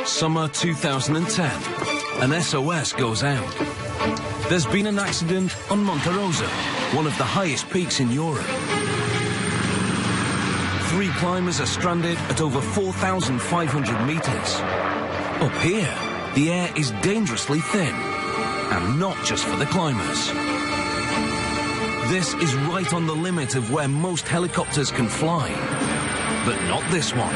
Summer 2010. An SOS goes out. There's been an accident on Monte Rosa, one of the highest peaks in Europe. 3 climbers are stranded at over 4,500 meters. Up here, the air is dangerously thin, and not just for the climbers. This is right on the limit of where most helicopters can fly, but not this one.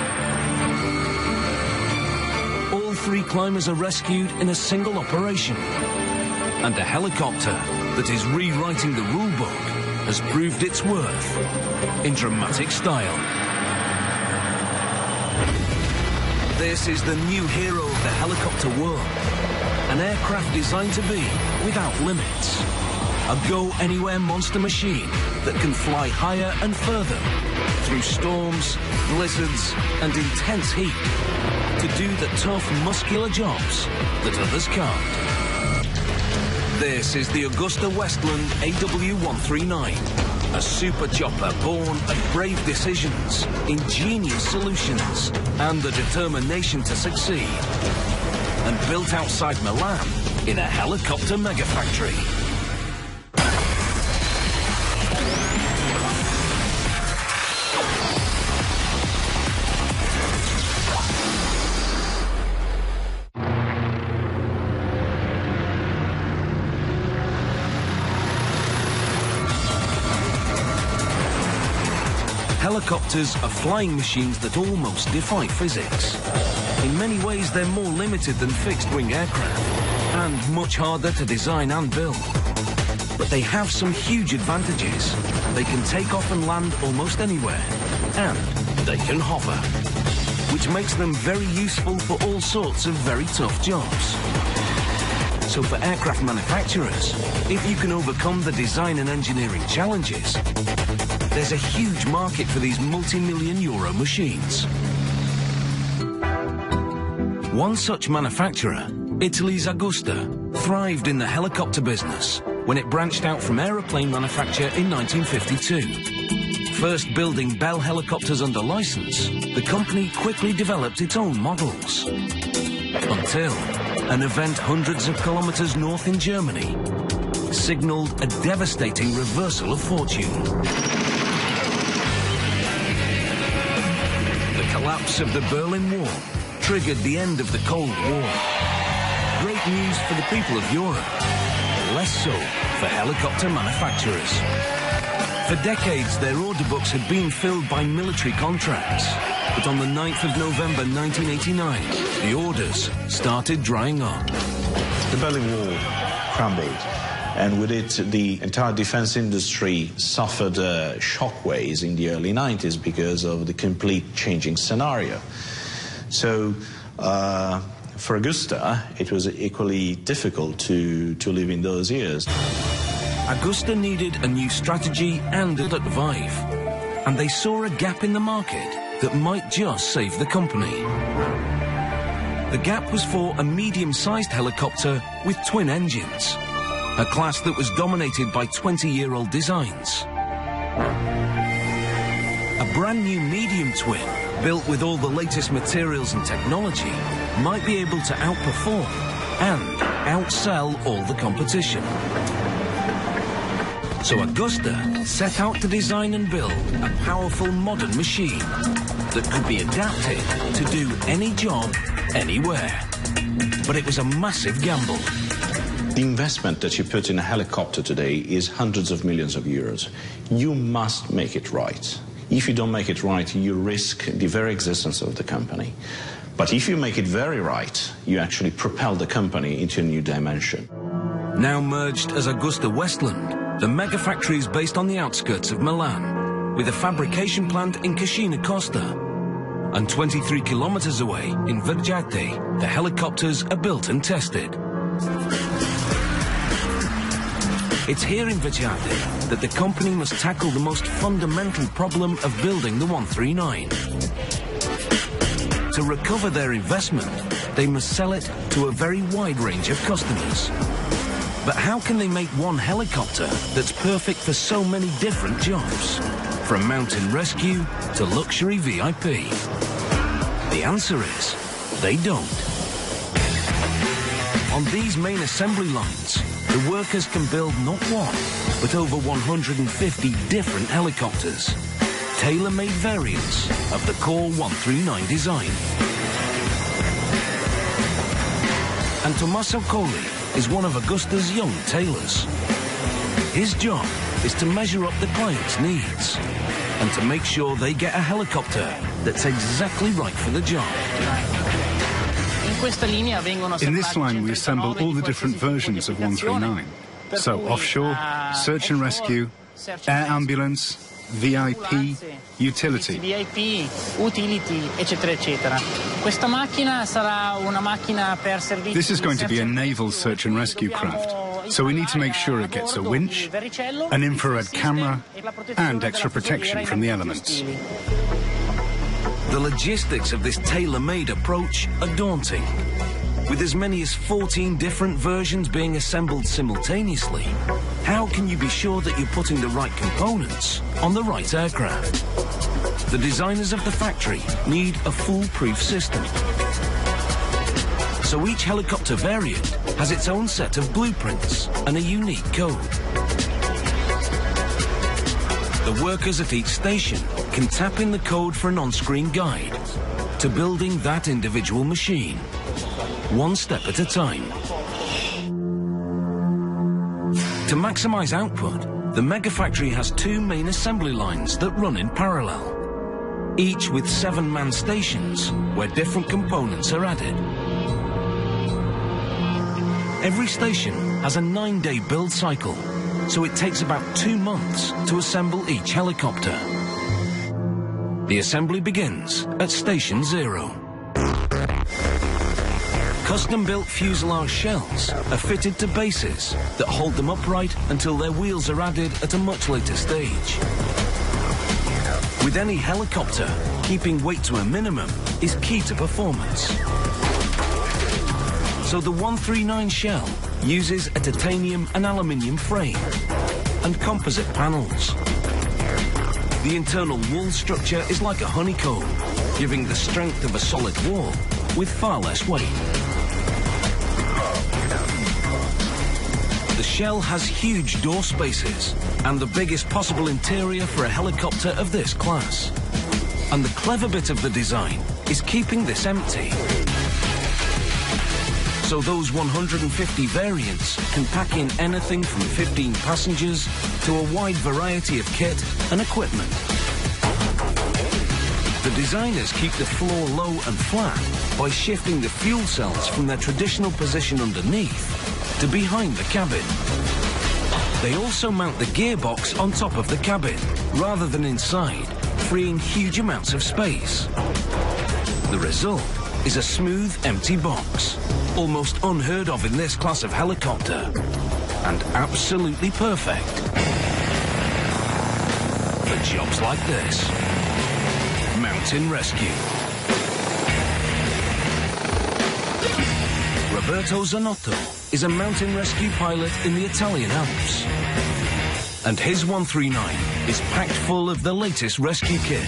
All 3 climbers are rescued in a single operation, and a helicopter that is rewriting the rulebook has proved its worth in dramatic style. This is the new hero of the helicopter world, an aircraft designed to be without limits. A go-anywhere monster machine that can fly higher and further through storms, blizzards, and intense heat to do the tough, muscular jobs that others can't. This is the Agusta Westland AW139, a super chopper born of brave decisions, ingenious solutions, and the determination to succeed. And built outside Milan in a helicopter megafactory. Helicopters are flying machines that almost defy physics. In many ways, they're more limited than fixed-wing aircraft, and much harder to design and build. But they have some huge advantages. They can take off and land almost anywhere, and they can hover, which makes them very useful for all sorts of very tough jobs. So for aircraft manufacturers, if you can overcome the design and engineering challenges, there's a huge market for these multi-million euro machines. One such manufacturer, Italy's Agusta, thrived in the helicopter business when it branched out from aeroplane manufacture in 1952. First building Bell helicopters under license, the company quickly developed its own models. Until an event hundreds of kilometers north in Germany signaled a devastating reversal of fortune. The collapse of the Berlin Wall triggered the end of the Cold War. Great news for the people of Europe, less so for helicopter manufacturers. For decades, their order books had been filled by military contracts. But on the 9th of November 1989, the orders started drying up. The Berlin Wall crumbled, and with it, the entire defense industry suffered shockwaves in the early 90s because of the complete changing scenario. So for Agusta, it was equally difficult to live in those years. Agusta needed a new strategy and a revive, and they saw a gap in the market that might just save the company. The gap was for a medium-sized helicopter with twin engines, a class that was dominated by 20-year-old designs. A brand new medium twin, built with all the latest materials and technology, might be able to outperform and outsell all the competition. So Agusta set out to design and build a powerful modern machine that could be adapted to do any job, anywhere. But it was a massive gamble. The investment that you put in a helicopter today is hundreds of millions of euros. You must make it right. If you don't make it right, you risk the very existence of the company. But if you make it very right, you actually propel the company into a new dimension. Now merged as Agusta Westland, the megafactory is based on the outskirts of Milan, with a fabrication plant in Cascina Costa. And 23 kilometers away, in Vergiate, the helicopters are built and tested. It's here in Vergiate that the company must tackle the most fundamental problem of building the 139. To recover their investment, they must sell it to a very wide range of customers. But how can they make one helicopter that's perfect for so many different jobs? From mountain rescue to luxury VIP. The answer is, they don't. On these main assembly lines, the workers can build not one, but over 150 different helicopters, tailor-made variants of the core 139 design. And Tommaso Colli is one of Agusta's young tailors. His job is to measure up the client's needs and to make sure they get a helicopter that's exactly right for the job. In this line, we assemble all the different versions of 139. So offshore, search and rescue, air ambulance, VIP, utility. This is going to be a naval search and rescue craft, so we need to make sure it gets a winch, an infrared camera, and extra protection from the elements. The logistics of this tailor-made approach are daunting. With as many as 14 different versions being assembled simultaneously, how can you be sure that you're putting the right components on the right aircraft? The designers of the factory need a foolproof system. So each helicopter variant has its own set of blueprints and a unique code. The workers at each station can tap in the code for an on-screen guide to building that individual machine, one step at a time. To maximize output, the Megafactory has two main assembly lines that run in parallel, each with 7-man stations where different components are added. Every station has a 9-day build cycle, so it takes about 2 months to assemble each helicopter. The assembly begins at Station 0. Custom-built fuselage shells are fitted to bases that hold them upright until their wheels are added at a much later stage. With any helicopter, keeping weight to a minimum is key to performance. So the 139 shell uses a titanium and aluminium frame and composite panels. The internal wall structure is like a honeycomb, giving the strength of a solid wall with far less weight. The shell has huge door spaces and the biggest possible interior for a helicopter of this class. And the clever bit of the design is keeping this empty. So those 150 variants can pack in anything from 15 passengers to a wide variety of kit and equipment. The designers keep the floor low and flat by shifting the fuel cells from their traditional position underneath to behind the cabin. They also mount the gearbox on top of the cabin rather than inside, freeing huge amounts of space. The result is a smooth, empty box, almost unheard of in this class of helicopter, and absolutely perfect for jobs like this. Mountain rescue. Roberto Zanotto is a mountain rescue pilot in the Italian Alps, and his 139 is packed full of the latest rescue kit.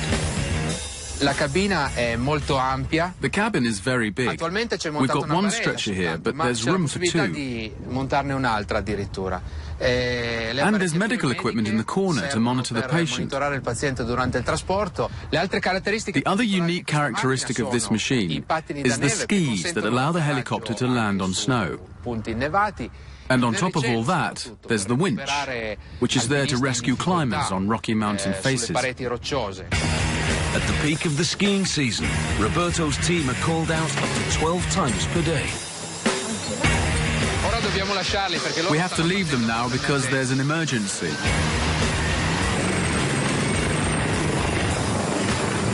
La cabina è molto ampia. The cabin is very big. We've got one stretcher here, but there's room for two. Di montarne un'altra addirittura. And there's medical equipment in the corner to monitor the patient. The other unique characteristic of this machine is the skis that allow the helicopter to land on snow. And on top of all that, there's the winch, which is there to rescue climbers on rocky mountain faces. At the peak of the skiing season, Roberto's team are called out up to 12 times per day. We have to leave them now because there's an emergency.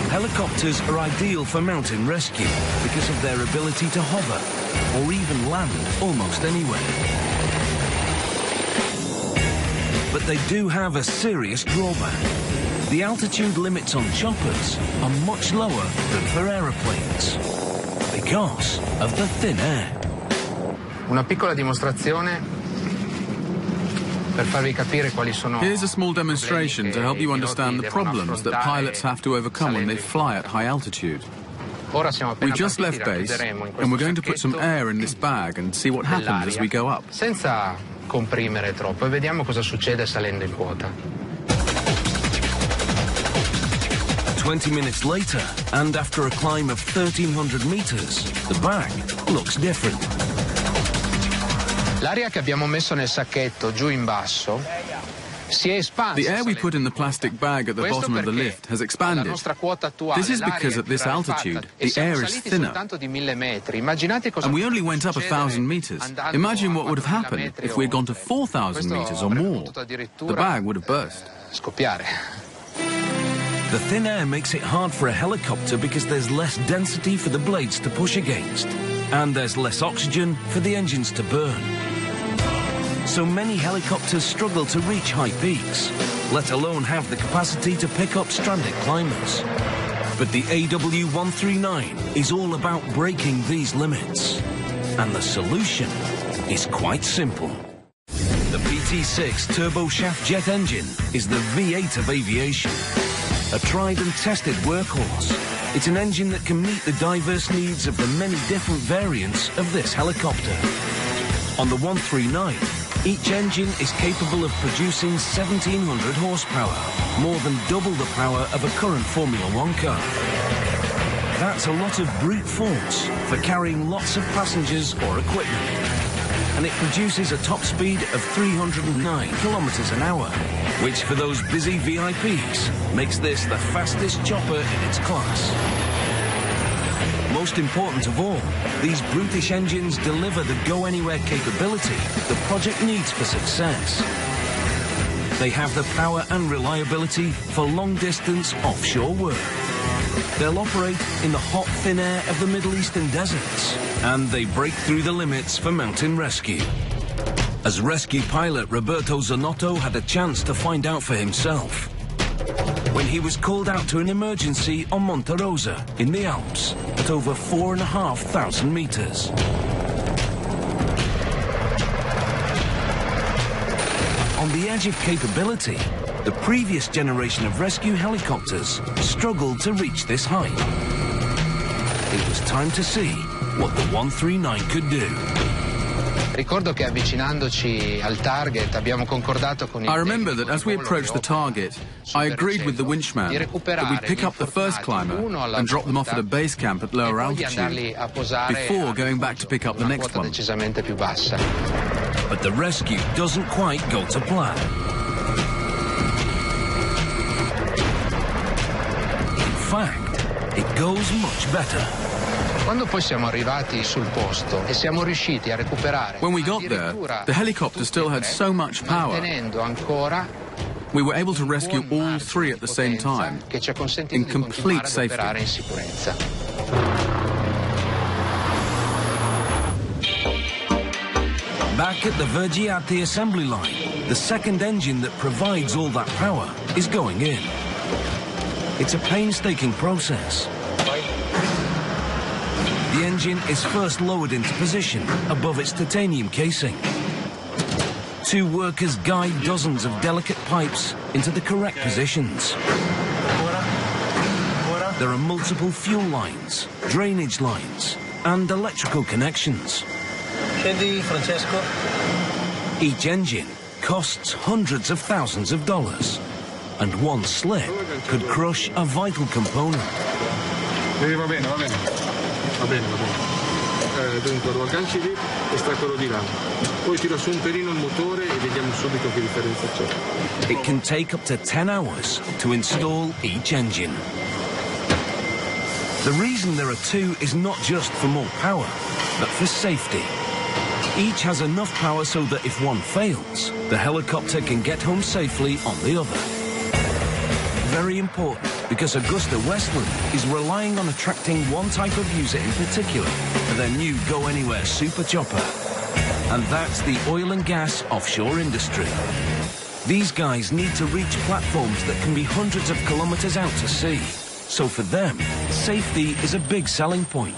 Helicopters are ideal for mountain rescue because of their ability to hover or even land almost anywhere. But they do have a serious drawback. The altitude limits on choppers are much lower than for aeroplanes because of the thin air. Una piccola dimostrazione per farvi capire quali sono. Here's a small demonstration to help you understand the problems that pilots have to overcome when they fly at high altitude. We just left base, and we're going to put some air in this bag and see what happens as we go up. Senza comprimere troppo, e vediamo cosa succede salendo in quota. 20 minutes later, and after a climb of 1,300 meters, the bag looks different. L'aria che abbiamo messo nel sacchetto giù in basso si è espansa. The air we put in the plastic bag at the bottom of the lift has expanded. This is because at this altitude, the air is thinner. And we only went up 1,000 meters. Imagine what would have happened if we had gone to 4,000 meters or more. The bag would have burst. The thin air makes it hard for a helicopter because there's less density for the blades to push against, and there's less oxygen for the engines to burn. So many helicopters struggle to reach high peaks, let alone have the capacity to pick up stranded climbers. But the AW139 is all about breaking these limits. And the solution is quite simple. The PT6 turboshaft jet engine is the V8 of aviation. A tried and tested workhorse. It's an engine that can meet the diverse needs of the many different variants of this helicopter. On the 139, each engine is capable of producing 1,700 horsepower, more than double the power of a current Formula One car. That's a lot of brute force for carrying lots of passengers or equipment. And it produces a top speed of 309 kilometers an hour, which for those busy VIPs makes this the fastest chopper in its class. Most important of all, these brutish engines deliver the go-anywhere capability the project needs for success. They have the power and reliability for long-distance offshore work. They'll operate in the hot, thin air of the Middle Eastern deserts, and they break through the limits for mountain rescue. As rescue pilot Roberto Zanotto had a chance to find out for himself when he was called out to an emergency on Monte Rosa in the Alps at over 4,500 meters. On the edge of capability, the previous generation of rescue helicopters struggled to reach this height. It was time to see what the 139 could do. Ricordo che avvicinandoci al target abbiamo concordato con il I remember that as we approached the target, I agreed with the winchman that we'd pick up the first climber and drop them off at a base camp at lower altitude before going back to pick up the next one. But the rescue doesn't quite go to plan. In fact, it goes much better. Quando poi siamo arrivati sul posto e siamo riusciti a recuperare. When we got there, the helicopter still had so much power. We were able to rescue all three at the same time, in complete safety. Back at the Vergiate assembly line, the second engine that provides all that power is going in. It's a painstaking process. The engine is first lowered into position above its titanium casing. Two workers guide dozens of delicate pipes into the correct positions. There are multiple fuel lines, drainage lines, and electrical connections. Each engine costs hundreds of thousands of dollars, and one slip could crush a vital component. Va bene. Dunque, lo agganci lì e sta quello di là. Poi tira su un pelino il motore e vediamo subito che differenza c'è. It can take up to 10 hours to install each engine. The reason there are two is not just for more power, but for safety. Each has enough power so that if one fails, the helicopter can get home safely on the other. Very important, because Agusta Westland is relying on attracting one type of user in particular for their new go-anywhere super chopper. And that's the oil and gas offshore industry. These guys need to reach platforms that can be hundreds of kilometers out to sea. So for them, safety is a big selling point.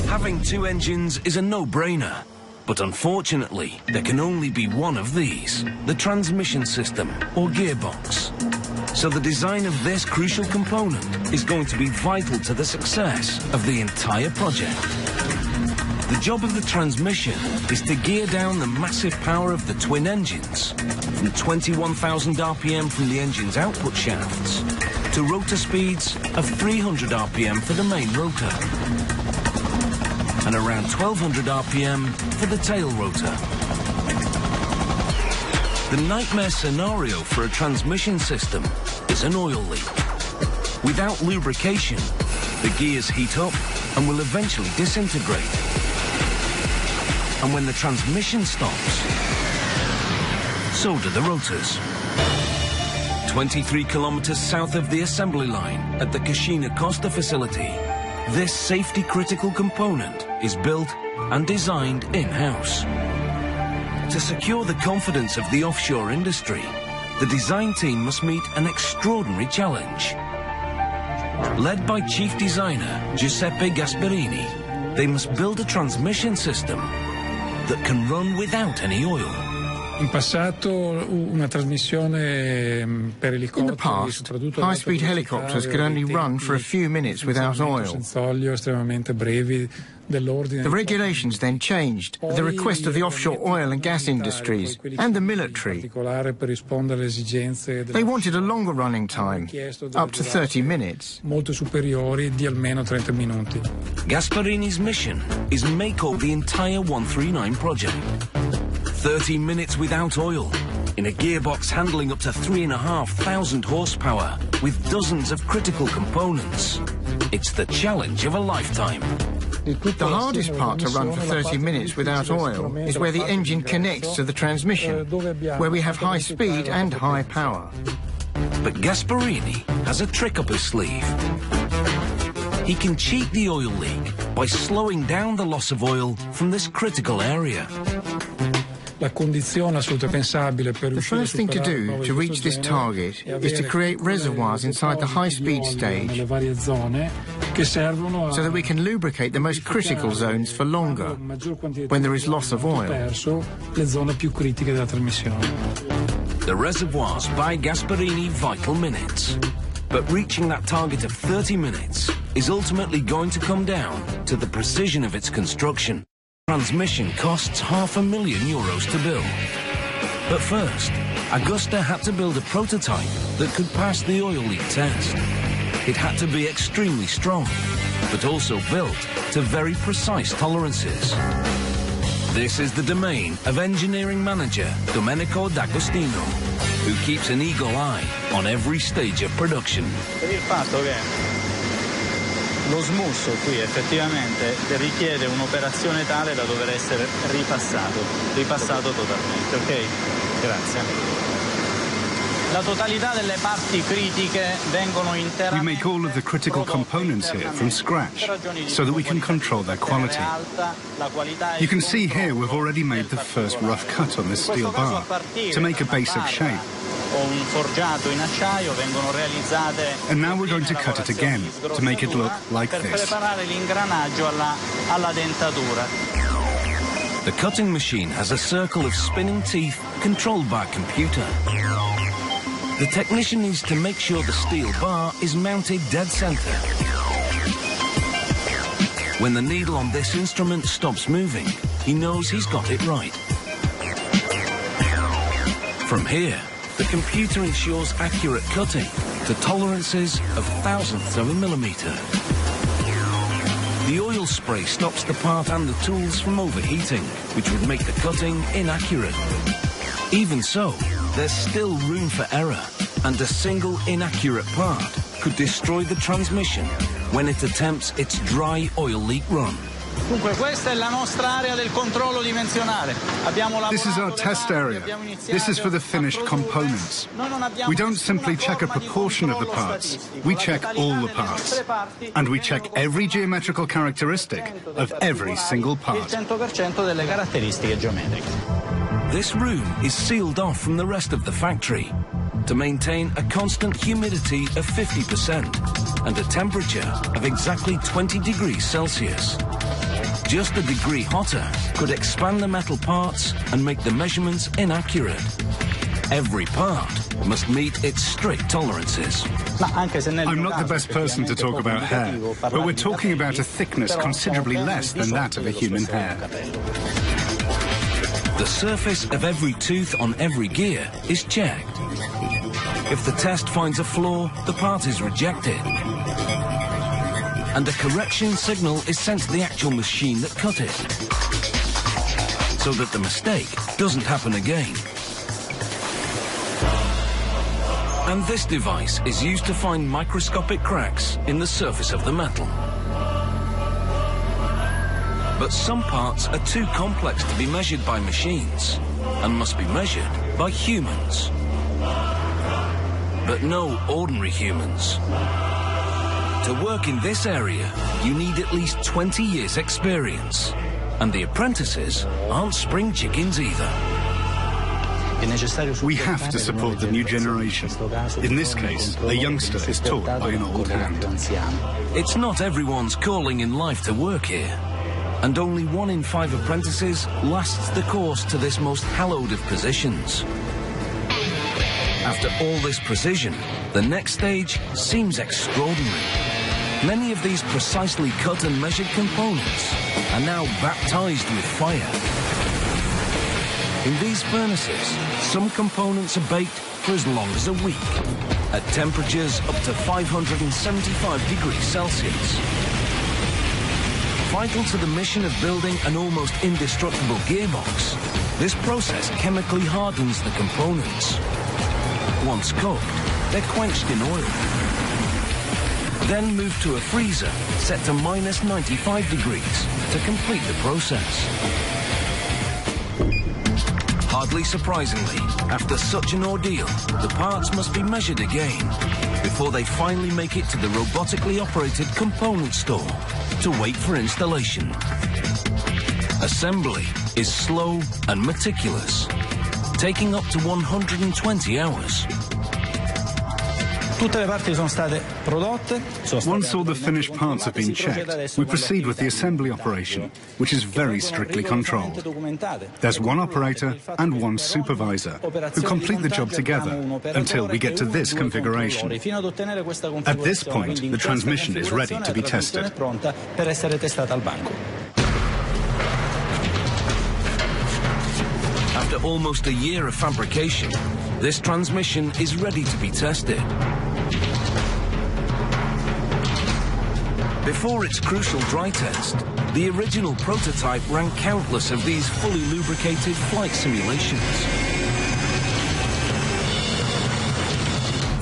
Having two engines is a no-brainer. But unfortunately, there can only be one of these, the transmission system, or gearbox. So the design of this crucial component is going to be vital to the success of the entire project. The job of the transmission is to gear down the massive power of the twin engines from 21,000 RPM from the engine's output shafts to rotor speeds of 300 RPM for the main rotor and around 1,200 RPM for the tail rotor. The nightmare scenario for a transmission system is an oil leak. Without lubrication, the gears heat up and will eventually disintegrate. And when the transmission stops, so do the rotors. 23 kilometers south of the assembly line at the Agusta facility, this safety-critical component is built and designed in-house. To secure the confidence of the offshore industry, the design team must meet an extraordinary challenge. Led by chief designer Giuseppe Gasparini, they must build a transmission system that can run without any oil. In the past, high-speed helicopters could only run for a few minutes without oil. The regulations then changed at the request of the offshore oil and gas industries and the military. They wanted a longer running time, up to 30 minutes. Gasparini's mission is make over the entire 139 project. 30 minutes without oil, in a gearbox handling up to 3,500 horsepower, with dozens of critical components. It's the challenge of a lifetime. The hardest part to run for 30 minutes without oil is where the engine connects to the transmission, where we have high speed and high power. But Gasparini has a trick up his sleeve. He can cheat the oil leak by slowing down the loss of oil from this critical area. The first thing to do to reach this target is to create reservoirs inside the high-speed stage so that we can lubricate the most critical zones for longer when there is loss of oil. The reservoirs buy Gasparini vital minutes, but reaching that target of 30 minutes is ultimately going to come down to the precision of its construction. Transmission costs €500,000 to build. But first, Agusta had to build a prototype that could pass the oil leak test. It had to be extremely strong, but also built to very precise tolerances. This is the domain of engineering manager Domenico D'Agostino, who keeps an eagle eye on every stage of production. Lo smusso qui effettivamente richiede un'operazione tale da dover essere ripassato totalmente, ok? Grazie. La totalità delle parti critiche vengono interamente. We make all of the critical components here from scratch so that we can control their quality. You can see here we've already made the first rough cut on this steel bar to make a basic shape. And now we're going to cut it again to make it look like this. The cutting machine has a circle of spinning teeth controlled by a computer. The technician needs to make sure the steel bar is mounted dead center. When the needle on this instrument stops moving, he knows he's got it right. From here, the computer ensures accurate cutting to tolerances of thousandths of a millimeter. The oil spray stops the part and the tools from overheating, which would make the cutting inaccurate. Even so, there's still room for error, and a single inaccurate part could destroy the transmission when it attempts its dry oil leak run. This is our test area. This is for the finished components. We don't simply check a proportion of the parts. We check all the parts. And we check every geometrical characteristic of every single part. This room is sealed off from the rest of the factory to maintain a constant humidity of 50% and a temperature of exactly 20 degrees Celsius. just a degree hotter could expand the metal parts and make the measurements inaccurate. Every part must meet its strict tolerances. I'm not the best person to talk about hair, but we're talking about a thickness considerably less than that of a human hair. The surface of every tooth on every gear is checked. If the test finds a flaw, the part is rejected. And a correction signal is sent to the actual machine that cut it, so that the mistake doesn't happen again. And this device is used to find microscopic cracks in the surface of the metal. But some parts are too complex to be measured by machines and must be measured by humans. But no ordinary humans. To work in this area, you need at least 20 years' experience. And the apprentices aren't spring chickens either. We have to support the new generation. In this case, a youngster is taught by an old hand. It's not everyone's calling in life to work here. And only 1 in 5 apprentices lasts the course to this most hallowed of positions. After all this precision, the next stage seems extraordinary. Many of these precisely cut and measured components are now baptized with fire. In these furnaces, some components are baked for as long as a week, at temperatures up to 575 degrees Celsius. Vital to the mission of building an almost indestructible gearbox, this process chemically hardens the components. Once cooked, they're quenched in oil. Then moved to a freezer set to minus 95 degrees to complete the process. Hardly surprisingly, after such an ordeal, the parts must be measured again before they finally make it to the robotically operated component store to wait for installation. Assembly is slow and meticulous, taking up to 120 hours. Once all the finished parts have been checked, we proceed with the assembly operation, which is very strictly controlled. There's 1 operator and 1 supervisor who complete the job together until we get to this configuration. At this point, the transmission is ready to be tested. After almost a year of fabrication, this transmission is ready to be tested. Before its crucial dry test, the original prototype ran countless of these fully lubricated flight simulations.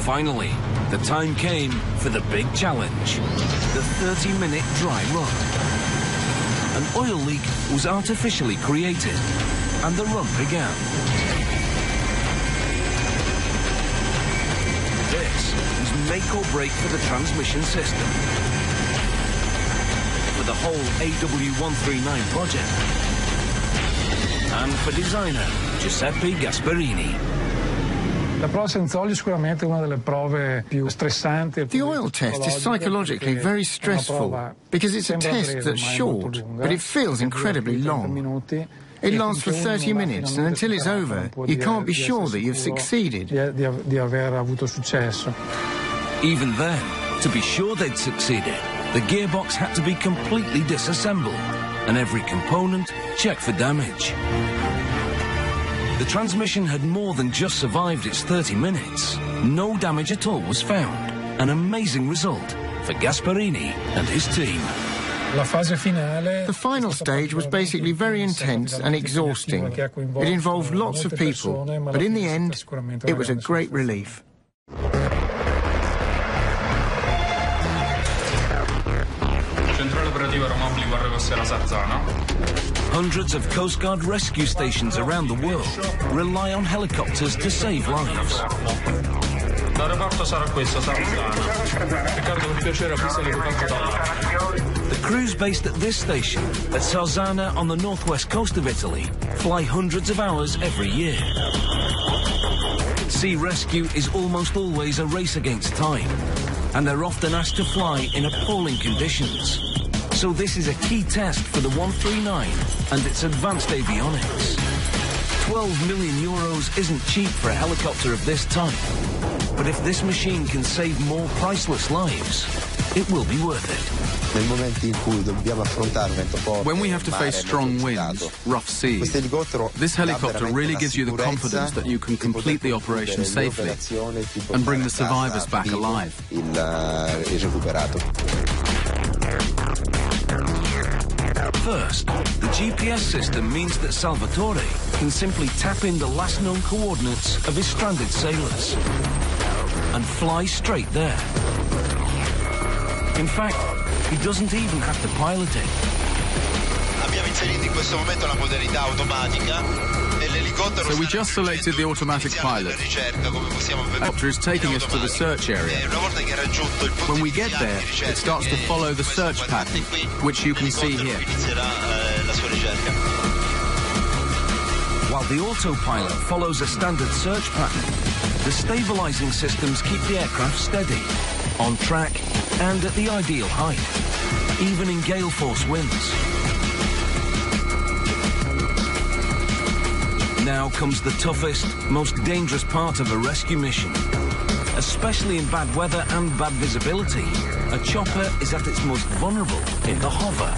Finally, the time came for the big challenge, the 30-minute dry run. An oil leak was artificially created, and the run began. This was make or break for the transmission system. For the whole AW139 project. And for designer Giuseppe Gasparini. The oil test is psychologically very stressful because it's a test that's short, but it feels incredibly long. It lasts for 30 minutes, and until it's over, you can't be sure that you've succeeded. Even then, to be sure they'd succeeded, the gearbox had to be completely disassembled, and every component checked for damage. The transmission had more than just survived its 30 minutes. No damage at all was found. An amazing result for Gasparini and his team. The final stage was basically very intense and exhausting. It involved lots of people, but in the end, it was a great relief. Hundreds of Coast Guard rescue stations around the world rely on helicopters to save lives. The crews based at this station, at Sarzana on the northwest coast of Italy, fly hundreds of hours every year. Sea rescue is almost always a race against time, and they're often asked to fly in appalling conditions. So this is a key test for the 139 and its advanced avionics. 12 million euros isn't cheap for a helicopter of this type. But if this machine can save more priceless lives, it will be worth it. When we have to face strong winds, rough seas, this helicopter really gives you the confidence that you can complete the operation safely and bring the survivors back alive. First, the GPS system means that Salvatore can simply tap in the last known coordinates of his stranded sailors and fly straight there. In fact, he doesn't even have to pilot it. So we just selected the automatic pilot. The helicopter is taking us to the search area. When we get there, it starts to follow the search pattern, which you can see here. While the autopilot follows a standard search pattern, the stabilizing systems keep the aircraft steady, on track, and at the ideal height, even in gale force winds. Now comes the toughest, most dangerous part of a rescue mission. Especially in bad weather and bad visibility, a chopper is at its most vulnerable in the hover.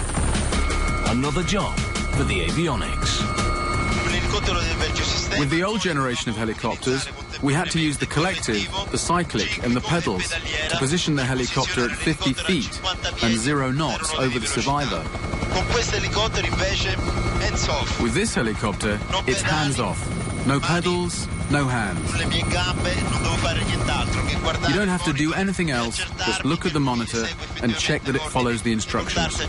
Another job for the avionics. With the old generation of helicopters, we had to use the collective, the cyclic, and the pedals to position the helicopter at 50 feet and 0 knots over the survivor. With this helicopter, it's hands-off. No pedals, no hands. You don't have to do anything else, just look at the monitor and check that it follows the instructions.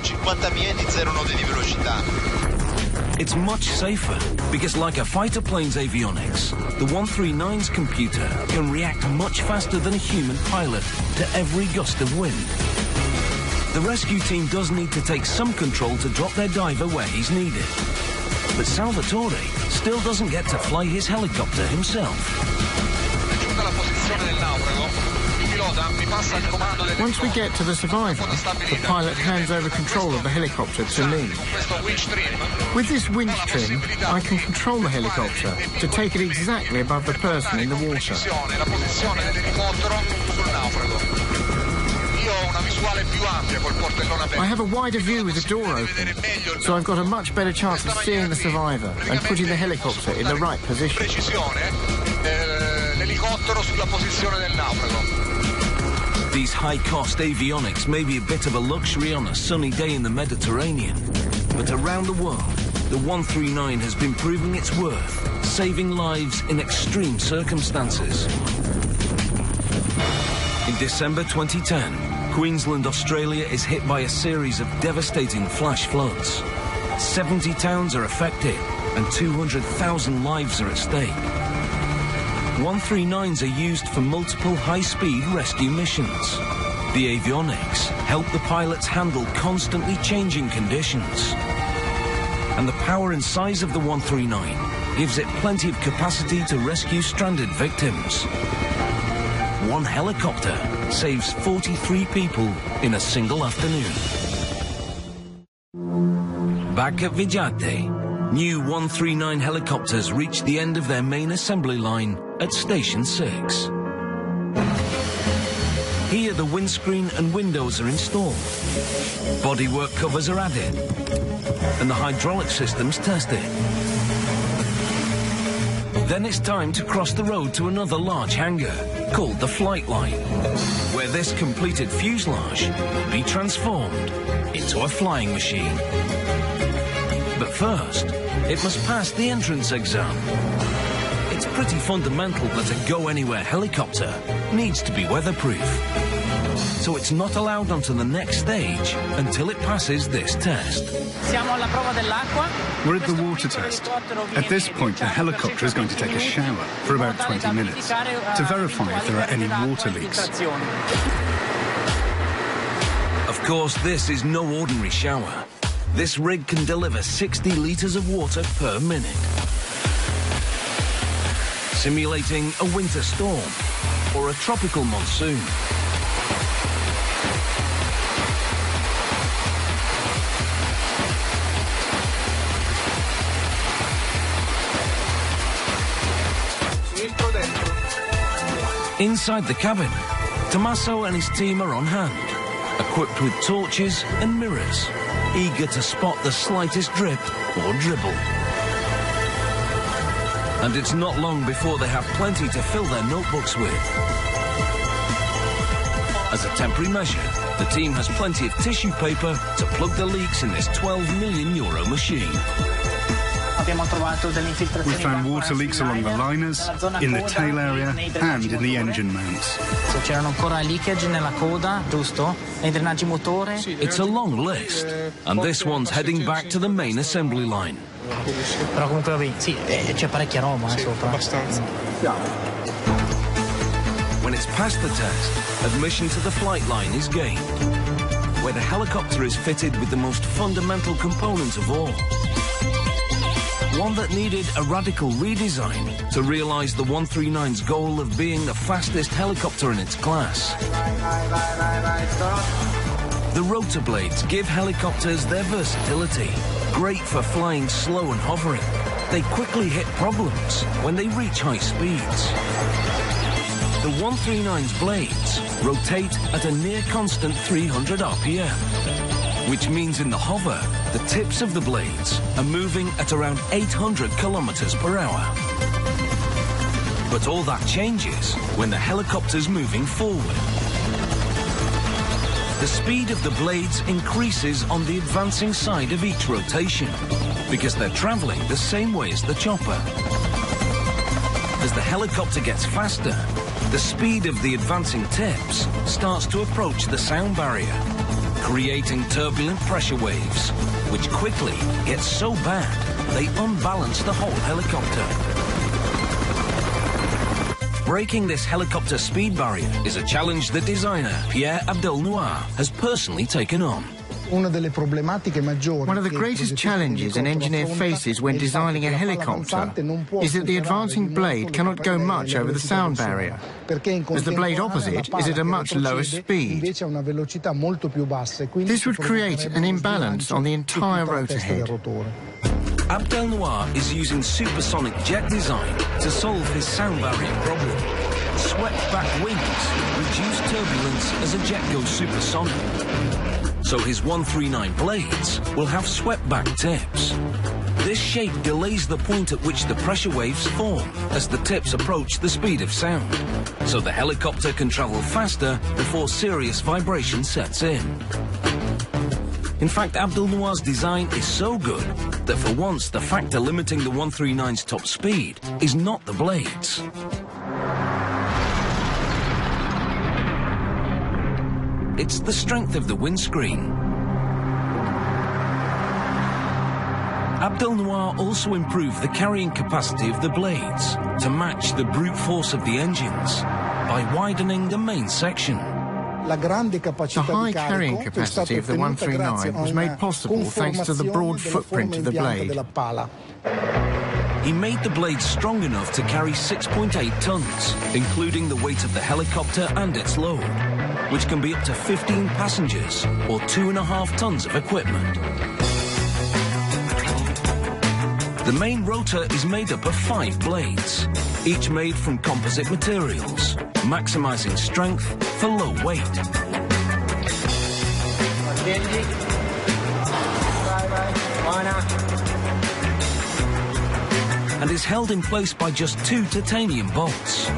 It's much safer, because like a fighter plane's avionics, the 139's computer can react much faster than a human pilot to every gust of wind. The rescue team does need to take some control to drop their diver where he's needed. But Salvatore still doesn't get to fly his helicopter himself. Once we get to the survivor, the pilot hands over control of the helicopter to me. With this winch trim, I can control the helicopter to take it exactly above the person in the water. I have a wider view with the door open, so I've got a much better chance of seeing the survivor and putting the helicopter in the right position. These high-cost avionics may be a bit of a luxury on a sunny day in the Mediterranean, but around the world, the 139 has been proving its worth, saving lives in extreme circumstances. In December 2010, Queensland, Australia is hit by a series of devastating flash floods. 70 towns are affected and 200,000 lives are at stake. 139s are used for multiple high-speed rescue missions. The avionics help the pilots handle constantly changing conditions. And the power and size of the 139 gives it plenty of capacity to rescue stranded victims. One helicopter saves 43 people in a single afternoon. Back at Vijate, new 139 helicopters reach the end of their main assembly line at Station 6. Here the windscreen and windows are installed, bodywork covers are added, and the hydraulic systems tested. Then it's time to cross the road to another large hangar, called the flight line, where this completed fuselage will be transformed into a flying machine. But first, it must pass the entrance exam. It's pretty fundamental that a go-anywhere helicopter needs to be weatherproof. So it's not allowed onto the next stage until it passes this test. We're at the water test. At this point, the helicopter is going to take a shower for about 20 minutes to verify if there are any water leaks. Of course, this is no ordinary shower. This rig can deliver 60 litres of water per minute, simulating a winter storm or a tropical monsoon. Inside the cabin, Tommaso and his team are on hand, equipped with torches and mirrors, eager to spot the slightest drip or dribble. And it's not long before they have plenty to fill their notebooks with. As a temporary measure, the team has plenty of tissue paper to plug the leaks in this €12 million machine. We found water leaks along the liners, in the tail area, and in the engine mounts. It's a long list, and this one's heading back to the main assembly line. When it's passed the test, admission to the flight line is gained, where the helicopter is fitted with the most fundamental component of all. One that needed a radical redesign to realize the 139's goal of being the fastest helicopter in its class. The rotor blades give helicopters their versatility, great for flying slow and hovering. They quickly hit problems when they reach high speeds. The 139's blades rotate at a near constant 300 RPM, which means in the hover, the tips of the blades are moving at around 800 kilometers per hour. But all that changes when the helicopter's moving forward. The speed of the blades increases on the advancing side of each rotation, because they're traveling the same way as the chopper. As the helicopter gets faster, the speed of the advancing tips starts to approach the sound barrier, creating turbulent pressure waves, which quickly get so bad they unbalance the whole helicopter. Breaking this helicopter speed barrier is a challenge the designer, Pierre Abdelnour, has personally taken on. One of the greatest challenges an engineer faces when designing a helicopter is that the advancing blade cannot go much over the sound barrier, as the blade opposite is at a much lower speed. This would create an imbalance on the entire rotor head. Abdelnour is using supersonic jet design to solve his sound barrier problem. Swept back wings reduce turbulence as a jet goes supersonic. So his 139 blades will have swept back tips. This shape delays the point at which the pressure waves form as the tips approach the speed of sound, so the helicopter can travel faster before serious vibration sets in. In fact, Abdelnour's design is so good that for once the factor limiting the 139's top speed is not the blades. It's the strength of the windscreen. Abdelnour also improved the carrying capacity of the blades to match the brute force of the engines by widening the main section. The high carrying capacity of the 139 was made possible thanks to the broad footprint of the blade. He made the blades strong enough to carry 6.8 tons, including the weight of the helicopter and its load, which can be up to 15 passengers or 2.5 tons of equipment. The main rotor is made up of 5 blades, each made from composite materials, maximizing strength for low weight. And is held in place by just 2 titanium bolts.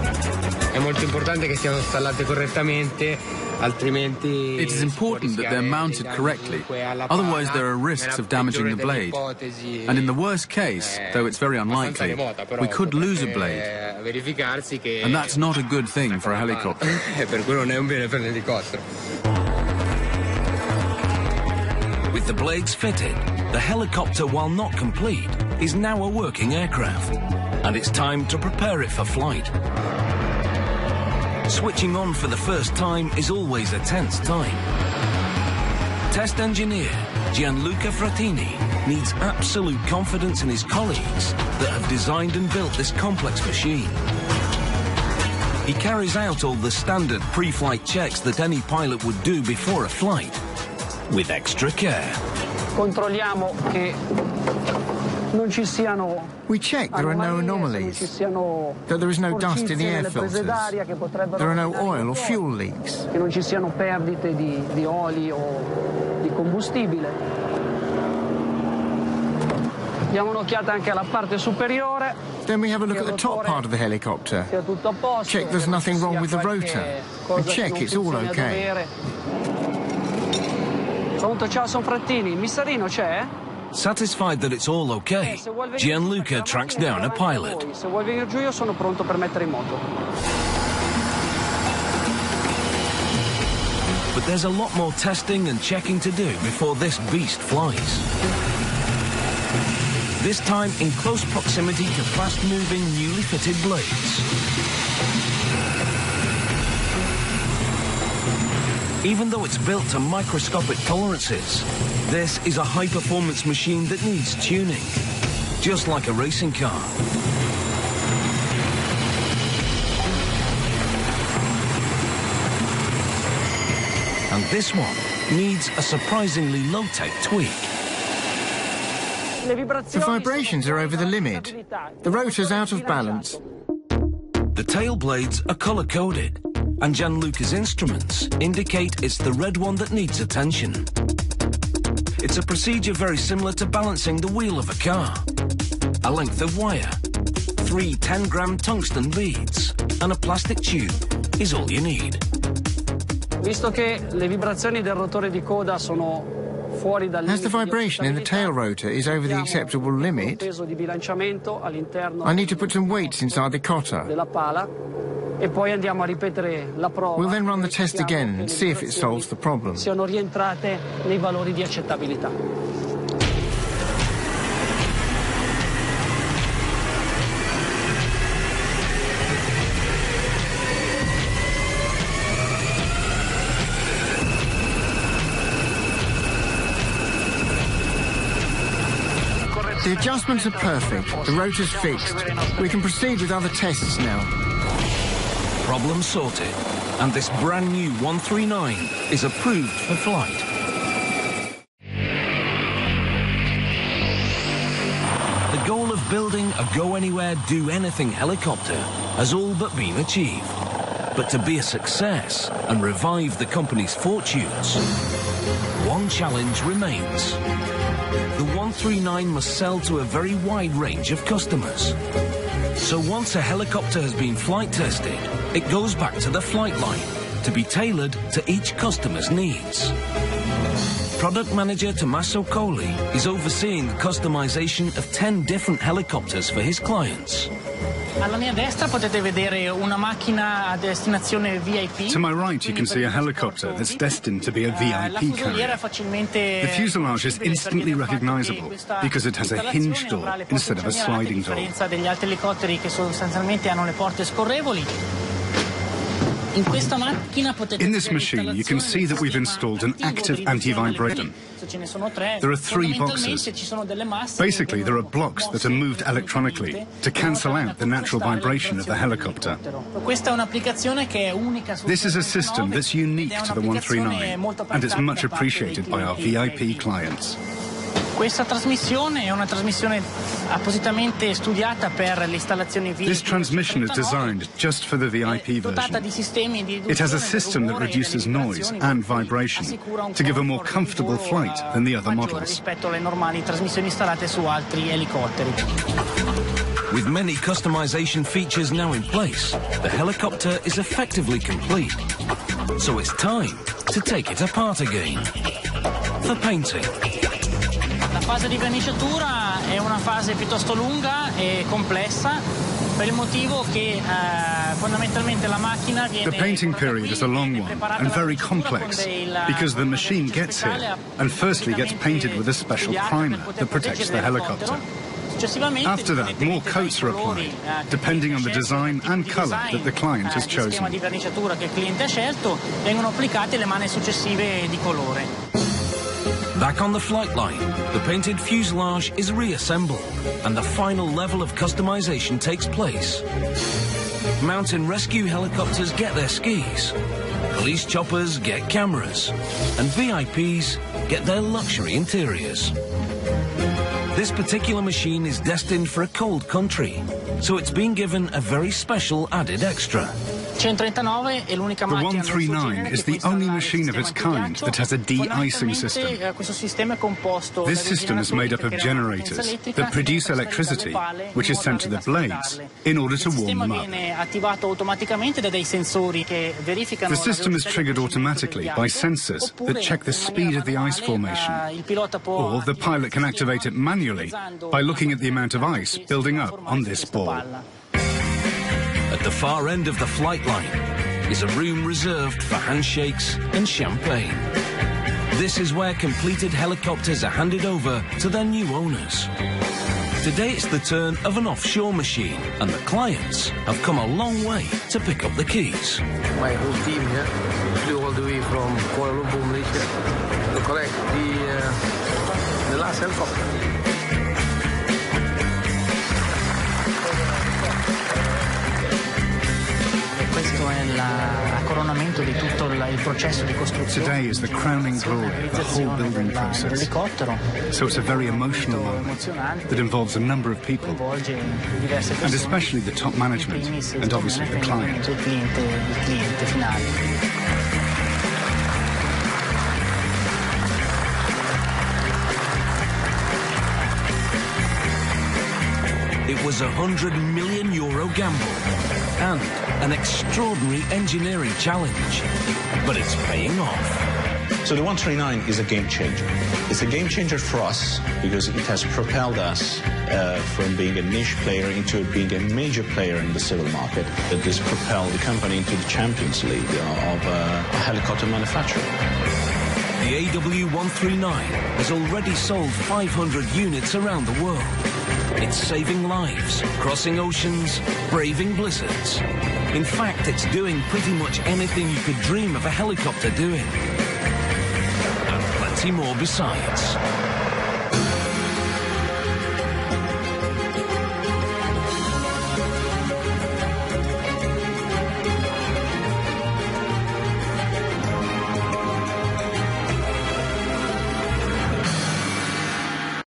È molto importante che siano installate correttamente, altrimenti... It is important that they're mounted correctly, otherwise there are risks of damaging the blade. And in the worst case, though it's very unlikely, we could lose a blade. And that's not a good thing for a helicopter. With the blades fitted, the helicopter, while not complete, is now a working aircraft, and it's time to prepare it for flight. Switching on for the first time is always a tense time. Test engineer Gianluca Frattini needs absolute confidence in his colleagues that have designed and built this complex machine. He carries out all the standard pre-flight checks that any pilot would do before a flight, with extra care. Controlliamo che We check there are no anomalies, that there is no dust in the air filters, there are no oil or fuel leaks. Then we have a look at the top part of the helicopter. Check there's nothing wrong with the rotor. And check it's all okay. Satisfied that it's all okay, Gianluca tracks down a pilot. But there's a lot more testing and checking to do before this beast flies. This time in close proximity to fast-moving, newly fitted blades. Even though it's built to microscopic tolerances, this is a high-performance machine that needs tuning, just like a racing car. And this one needs a surprisingly low-tech tweak. The vibrations are over the limit. The rotor's out of balance. The tail blades are color-coded, and Gianluca's instruments indicate it's the red one that needs attention. It's a procedure very similar to balancing the wheel of a car. A length of wire, 3 10-gram tungsten beads, and a plastic tube is all you need. Visto che le vibrazioni del rotore di coda sono fuori dal limite, as the vibration in the tail rotor is over the acceptable limit, I need to put some weights inside the cotter. We'll then run the test again and see if it solves the problem. Siano rientrate nei valori di accettabilità. The adjustments are perfect, the rotor's fixed. We can proceed with other tests now. Problem sorted, and this brand new 139 is approved for flight. The goal of building a go-anywhere, do-anything helicopter has all but been achieved. But to be a success and revive the company's fortunes, one challenge remains. The 139 must sell to a very wide range of customers. So once a helicopter has been flight tested, it goes back to the flight line to be tailored to each customer's needs. Product manager Tommaso Colli is overseeing the customization of 10 different helicopters for his clients. Alla mia destra potete vedere una macchina a destinazione VIP. To my right, you can see a helicopter that's destined to be a VIP carrier. The fuselage is instantly recognizable because it has a hinge door instead of a sliding door. Degli altri elicotteri che sostanzialmente hanno le porte scorrevoli. In this machine, you can see that we've installed an active anti-vibration. There are 3 boxes. Basically, there are blocks that are moved electronically to cancel out the natural vibration of the helicopter. This is a system that's unique to the 139, and it's much appreciated by our VIP clients. Questa trasmissione è una trasmissione appositamente studiata per le installazioni VIP. This transmission is designed just for the VIP version. It has a system that reduces noise and vibration to give a more comfortable flight than the other models. Rispetto alle normali trasmissioni installate su altri elicotteri. With many customization features now in place, the helicopter is effectively complete. So it's time to take it apart again for painting. La fase di verniciatura è una fase piuttosto lunga e complessa per il motivo che fondamentalmente la macchina viene. The painting period is a long one and very complex because the machine gets here and firstly gets painted with a special primer that protects the helicopter. After that, more coats are applied, depending on the design and color that the client has chosen. Di verniciatura che il cliente ha scelto, vengono applicate le mani successive di colore. Back on the flight line, the painted fuselage is reassembled and the final level of customization takes place. Mountain rescue helicopters get their skis, police choppers get cameras, and VIPs get their luxury interiors. This This particular machine is destined for a cold country, so it's been given a very special added extra. The 139 is the only machine of its kind that has a de-icing system. This system is made up of generators that produce electricity, which is sent to the blades in order to warm them up. The system is triggered automatically by sensors that check the speed of the ice formation, or the pilot can activate it manually by looking at the amount of ice building up on this ball. At the far end of the flight line is a room reserved for handshakes and champagne. This is where completed helicopters are handed over to their new owners. Today it's the turn of an offshore machine, and the clients have come a long way to pick up the keys. My whole team here flew all the way from Kuala Lumpur, Malaysia, to collect the last helicopter. Today is the crowning glory of the whole building process. So it's a very emotional moment that involves a number of people, and especially the top management and obviously the client. It was a €100 million gamble and an extraordinary engineering challenge, but it's paying off. So the 139 is a game changer. It's a game changer for us because it has propelled us from being a niche player into being a major player in the civil market. That has propelled the company into the Champions League of helicopter manufacturing. The AW139 has already sold 500 units around the world. It's saving lives, crossing oceans, braving blizzards. In fact, it's doing pretty much anything you could dream of a helicopter doing. And plenty more besides.